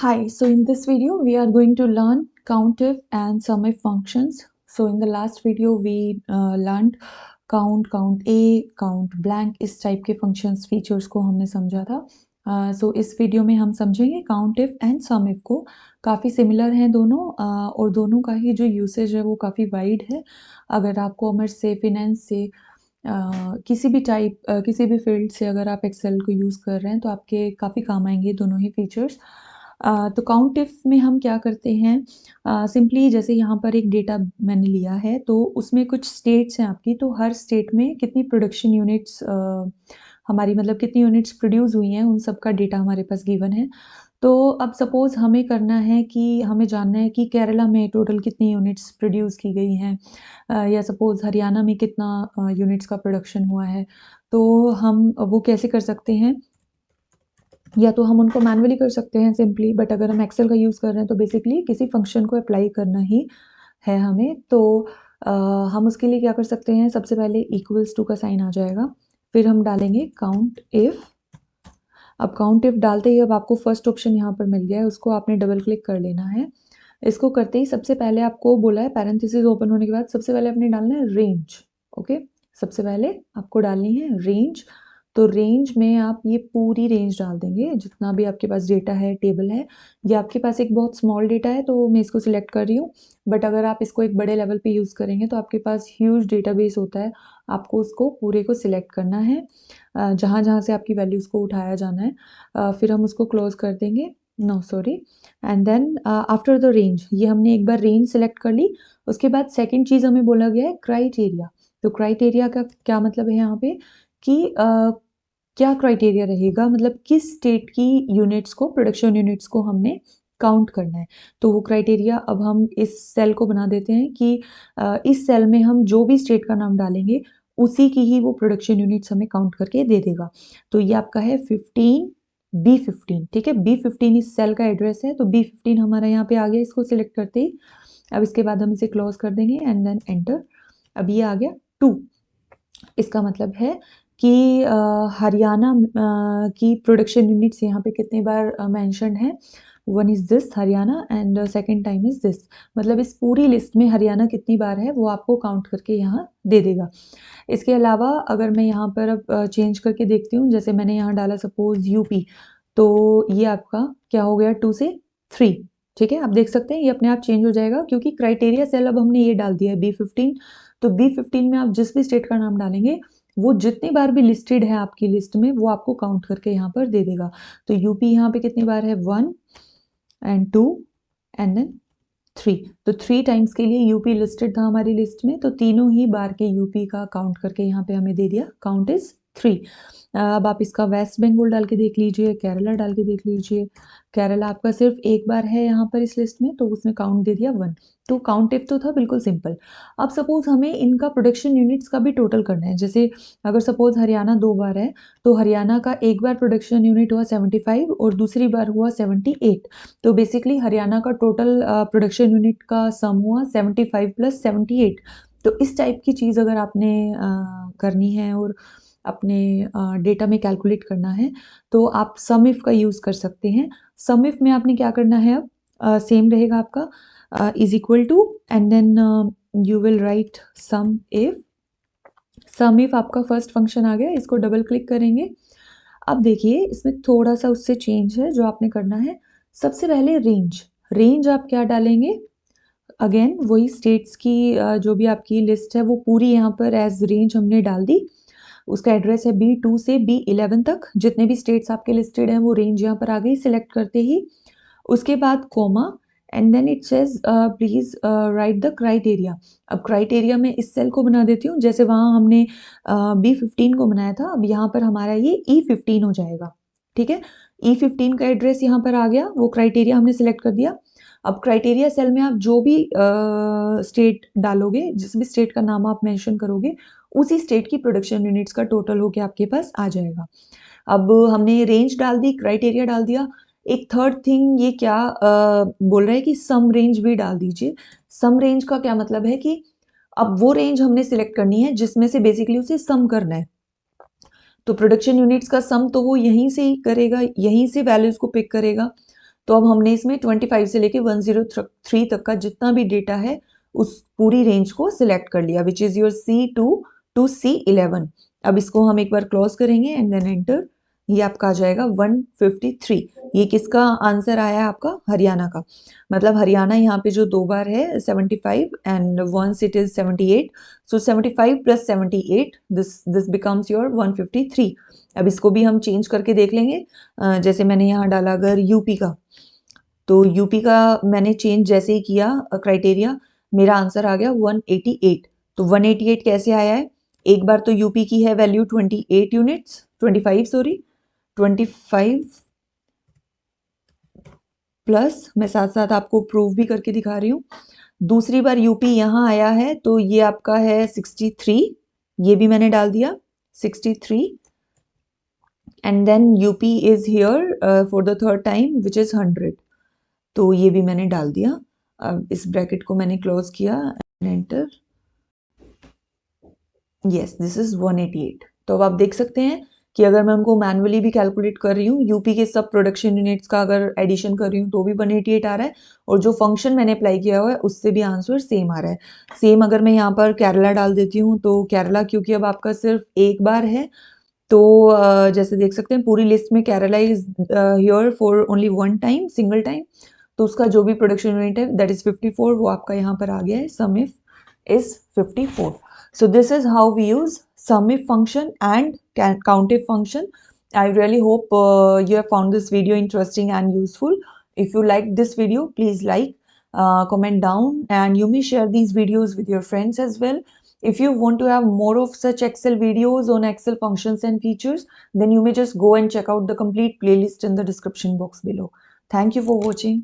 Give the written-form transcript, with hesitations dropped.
Hi, so in this video we are going to learn COUNTIF and SUMIF functions. So in the last video we learned count, count A, count blank, इस type के functions features को हमने समझा था. So इस video में हम समझेंगे COUNTIF and SUMIF को. काफ़ी सिमिलर हैं दोनों और दोनों का ही जो यूसेज है वो काफ़ी वाइड है. अगर आप कॉमर्स से, फिनेंस से किसी भी टाइप किसी भी फील्ड से अगर आप एक्सेल को यूज़ कर रहे हैं तो आपके काफ़ी काम आएंगे दोनों ही फीचर्स. तो काउंटिफ में हम क्या करते हैं, सिंपली जैसे यहाँ पर एक डेटा मैंने लिया है तो उसमें कुछ स्टेट्स हैं आपकी, तो हर स्टेट में कितनी प्रोडक्शन यूनिट्स हमारी मतलब कितनी यूनिट्स प्रोड्यूस हुई हैं उन सब का डेटा हमारे पास गिवन है. तो अब सपोज़ हमें करना है कि हमें जानना है कि केरला में टोटल कितनी यूनिट्स प्रोड्यूस की गई हैं, या सपोज़ हरियाणा में कितना यूनिट्स का प्रोडक्शन हुआ है. तो हम वो कैसे कर सकते हैं, या तो हम उनको मैनुअली कर सकते हैं सिंपली, बट अगर हम एक्सेल का यूज़ कर रहे हैं तो बेसिकली किसी फंक्शन को अप्लाई करना ही है हमें. तो हम उसके लिए क्या कर सकते हैं, सबसे पहले इक्वल्स टू का साइन आ जाएगा, फिर हम डालेंगे काउंट इफ़. अब काउंट इफ़ डालते ही अब आपको फर्स्ट ऑप्शन यहाँ पर मिल गया है, उसको आपने डबल क्लिक कर लेना है. इसको करते ही सबसे पहले आपको बोला है पैरेंथेसिस ओपन होने के बाद सबसे पहले आपने डालना है रेंज. ओके, सबसे पहले आपको डालनी है रेंज. तो रेंज में आप ये पूरी रेंज डाल देंगे जितना भी आपके पास डेटा है, टेबल है. या आपके पास एक बहुत स्मॉल डेटा है तो मैं इसको सिलेक्ट कर रही हूँ, बट अगर आप इसको एक बड़े लेवल पे यूज़ करेंगे तो आपके पास ह्यूज डेटाबेस होता है, आपको उसको पूरे को सिलेक्ट करना है जहाँ जहाँ से आपकी वैल्यूज़ को उठाया जाना है. फिर हम उसको क्लोज कर देंगे, no sorry, and then after the range, ये हमने एक बार रेंज सेलेक्ट कर ली. उसके बाद सेकंड चीज़ हमें बोला गया है क्राइटेरिया. तो क्राइटेरिया का क्या मतलब है यहाँ पे कि क्या क्राइटेरिया रहेगा, मतलब किस स्टेट की यूनिट्स को, प्रोडक्शन यूनिट्स को हमने काउंट करना है. तो वो क्राइटेरिया अब हम इस सेल को बना देते हैं कि इस सेल में हम जो भी स्टेट का नाम डालेंगे उसी की ही वो प्रोडक्शन यूनिट्स हमें काउंट करके दे देगा. तो ये आपका है 15 B15. ठीक है, B15 इस सेल का एड्रेस है, तो B15 हमारा यहाँ पे आ गया. इसको सिलेक्ट करते ही अब इसके बाद हम इसे क्लोज कर देंगे एंड देन एंटर. अब ये आ गया 2. इसका मतलब है कि हरियाणा की प्रोडक्शन यूनिट्स यहाँ पे कितनी बार मेंशन्ड है. One is this Haryana and second time is this. मतलब इस पूरी लिस्ट में हरियाणा कितनी बार है वो आपको काउंट करके यहाँ दे देगा. इसके अलावा अगर मैं यहाँ पर अब चेंज करके देखती हूँ, जैसे मैंने यहाँ डाला सपोज यूपी, तो ये आपका क्या हो गया 2 से 3. ठीक है, आप देख सकते हैं ये अपने आप चेंज हो जाएगा क्योंकि क्राइटेरिया सेल अब हमने ये डाल दिया है B15. तो B15 में आप जिस भी स्टेट का नाम डालेंगे वो जितनी बार भी लिस्टेड है आपकी लिस्ट में वो आपको काउंट करके यहाँ पर दे देगा. तो यूपी यहाँ पे कितनी बार है 1 एंड 2 एंड देन 3. तो 3 टाइम्स के लिए यूपी लिस्टेड था हमारी लिस्ट में, तो तीनों ही बार के यूपी का काउंट करके यहाँ पे हमें दे दिया काउंट इज 3. अब आप इसका वेस्ट बंगाल डाल के देख लीजिए, केरला डाल के देख लीजिए. केरला आपका सिर्फ एक बार है यहाँ पर इस लिस्ट में तो उसने काउंट दे दिया 1. तो काउंट इफ तो था बिल्कुल सिंपल. अब सपोज हमें इनका प्रोडक्शन यूनिट्स का भी टोटल करना है. जैसे अगर सपोज हरियाणा 2 बार है तो हरियाणा का एक बार प्रोडक्शन यूनिट हुआ 75 और दूसरी बार हुआ 78. तो बेसिकली हरियाणा का टोटल प्रोडक्शन यूनिट का सम हुआ 75 प्लस 78. तो इस टाइप की चीज़ अगर आपने करनी है और अपने डेटा में कैलकुलेट करना है तो आप सम इफ का यूज़ कर सकते हैं. सम इफ में आपने क्या करना है, अब सेम रहेगा आपका is equal to and then you will write sum if. Sum if आपका फर्स्ट फंक्शन आ गया, इसको डबल क्लिक करेंगे. अब देखिए इसमें थोड़ा सा उससे चेंज है जो आपने करना है. सबसे पहले रेंज, रेंज आप क्या डालेंगे, अगेन वही स्टेट्स की जो भी आपकी लिस्ट है वो पूरी यहाँ पर एज रेंज हमने डाल दी. उसका एड्रेस है B2 से B11 तक, जितने भी स्टेट्स आपके लिस्टेड हैं वो रेंज यहाँ पर आ गई सिलेक्ट करते ही. उसके बाद comma and then it says please write the criteria. अब क्राइटेरिया में इस सेल को बना देती हूँ जैसे वहाँ हमने B15 को बनाया था, अब यहाँ पर हमारा ये E15 हो जाएगा. ठीक है, E15 का एड्रेस यहाँ पर आ गया, वो क्राइटेरिया हमने सिलेक्ट कर दिया. अब क्राइटेरिया सेल में आप जो भी स्टेट डालोगे, जिस भी स्टेट का नाम आप मेंशन करोगे उसी स्टेट की प्रोडक्शन यूनिट्स का टोटल होके आपके पास आ जाएगा. अब हमने रेंज डाल दी, क्राइटेरिया डाल दिया. एक थर्ड थिंग ये क्या बोल रहा है कि सम रेंज भी डाल दीजिए. सम रेंज का क्या मतलब है कि अब वो रेंज हमने सिलेक्ट करनी है जिसमें से बेसिकली उसे सम करना है. तो प्रोडक्शन यूनिट्स का सम तो वो यहीं से ही करेगा, यहीं से वैल्यूज को पिक करेगा. तो अब हमने इसमें 25 से लेके 103 तक का जितना भी डेटा है उस पूरी रेंज को सिलेक्ट कर लिया, which is your C2 to C11। अब इसको हम एक बार क्लोज करेंगे एंड देन एंटर। ये आपका आ जाएगा 153। ये किसका आंसर आया है? आपका हरियाणा का। मतलब हरियाणा यहाँ पे जो 2 बार है 75 and once it is 78, so 75 plus 78 this becomes your 153। अब इसको भी हम चेंज करके देख लेंगे। जैसे मैंने यहाँ डाला अगर यूपी का, तो यूपी का मैंने चेंज जैसे ही किया क्राइटेरिया, मेरा आंसर आ गया 188। तो 188 कैसे आया है? एक बार तो यूपी की है वैल्यू 28 यूनिट्स, 25 सॉरी 25 प्लस, मैं साथ साथ आपको प्रूव भी करके दिखा रही हूँ। दूसरी बार यूपी यहाँ आया है तो ये आपका है 63, ये भी मैंने डाल दिया 63 and then UP is here for the third time which is 100, तो ये भी मैंने डाल दिया। अब इस ब्रैकेट को मैंने क्लोज किया and enter. Yes, this is 188। तो अब आप देख सकते हैं कि अगर मैं उनको मैनुअली भी कैलकुलेट कर रही हूँ, यूपी के सब प्रोडक्शन यूनिट्स का अगर एडिशन कर रही हूँ तो भी 188 आ रहा है, और जो फंक्शन मैंने अप्लाई किया हुआ है उससे भी आंसर सेम आ रहा है। सेम अगर मैं यहाँ पर केरला डाल देती हूँ, तो केरला क्योंकि अब आपका सिर्फ एक बार है, तो जैसे देख सकते हैं पूरी लिस्ट में Kerala is here for only one time, single time, तो उसका जो भी प्रोडक्शन यूनिट है दैट इज 54, वो आपका यहाँ पर आ गया है, सम if is 54. So this is how we use SUMIF function and COUNTIF function. I really hope you have found this video interesting and useful. If you like this video, please like, comment down, and you may share these videos with your friends as well. If you want to have more of such Excel videos on Excel functions and features, then you may just go and check out the complete playlist in the description box below. Thank you for watching.